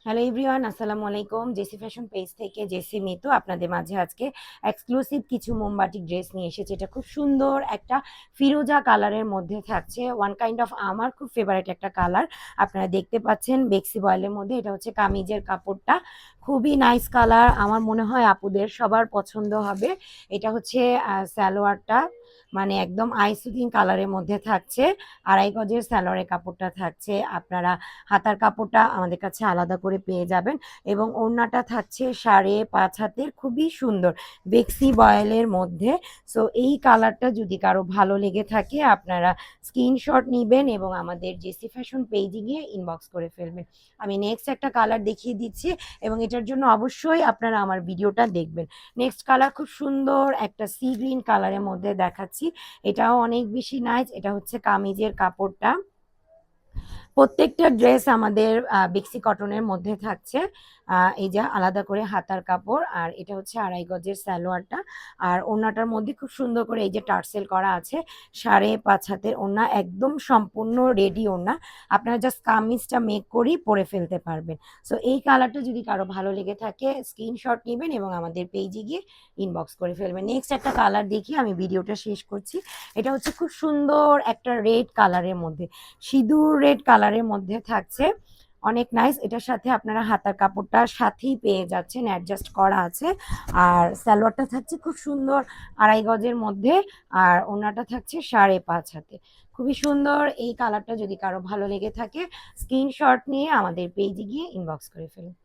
Hello everyone, আসসালামু আলাইকুম। JC fashion page থেকে জেসি মিতু আপনাদের মাঝে আজকে এক্সক্লুসিভ কিছু মোমবাটিক ড্রেস নিয়ে এসেছে। এটা খুব সুন্দর একটা ফিরোজা কালারের মধ্যে থাকছে। ওয়ান কাইন্ড অফ আমার খুব ফেভারিট একটা কালার। আপনারা দেখতে পাচ্ছেন বেক্সি বয়েলের মধ্যে। এটা হচ্ছে কামিজের কাপড়টা, খুবই নাইস কালার। আমার মনে হয় আপুদের সবার পছন্দ হবে। এটা হচ্ছে সালোয়ারটা, মানে একদম আইসুদিন কালারের মধ্যে থাকছে। আড়াই গজের সালোয়ারের কাপড়টা থাকছে। আপনারা হাতার কাপড়টা আমাদের কাছে আলাদা করে পেয়ে যাবেন এবং ওড়নাটা থাকছে 5.5 হাতের, খুবই সুন্দর বেক্সি বয়েলের মধ্যে। সো এই কালারটা যদি কারো ভালো লেগে থাকে আপনারা স্ক্রিনশট নিবেন এবং আমাদের জেসি ফ্যাশন পেজে গিয়ে ইনবক্স করে ফেলবেন। আমি নেক্সট একটা কালার দেখিয়ে দিচ্ছি এবং এটার জন্য অবশ্যই আপনারা আমার ভিডিওটা দেখবেন। নেক্সট কালার খুব সুন্দর একটা সি গ্রিন কালারের মধ্যে দেখাচ্ছি। এটাও অনেক বেশি নাইস। এটা হচ্ছে কামিজের কাপড়টা। প্রত্যেকটা ড্রেস আমাদের বেক্সি কটনের মধ্যে থাকছে। এই যে আলাদা করে হাতার কাপড়, আর এটা হচ্ছে আড়াই গজের সালোয়ারটা। আর ওড়নাটার মধ্যে খুব সুন্দর করে এই যে টার্সেল করা আছে। 5.5 হাতের ওড়না, একদম সম্পূর্ণ রেডি ওড়না। আপনারা জাস্ট কামিজটা মেক করেই পরে ফেলতে পারবেন। সো এই কালারটা যদি কারো ভালো লেগে থাকে স্ক্রিনশট নেবেন এবং আমাদের পেজে গিয়ে ইনবক্স করে ফেলবেন। নেক্সট একটা কালার দেখি, আমি ভিডিওটা শেষ করছি। এটা হচ্ছে খুব সুন্দর একটা রেড কালারের মধ্যে, সিঁদুর রেড কালারের মধ্যে থাকছে। অনেক নাইস। এটার সাথে আপনারা হাতার কাপড়টা সাথেই পেয়ে যাচ্ছেন, অ্যাডজাস্ট করা আছে। আর সালোয়ারটা থাকছে খুব সুন্দর আড়াই গজের মধ্যে, আর ওড়নাটা থাকছে 5.5 হাতে। খুবই সুন্দর এই কালারটা যদি কারো ভালো লেগে থাকে স্ক্রিনশট নিয়ে আমাদের পেজে গিয়ে ইনবক্স করে ফেলুন।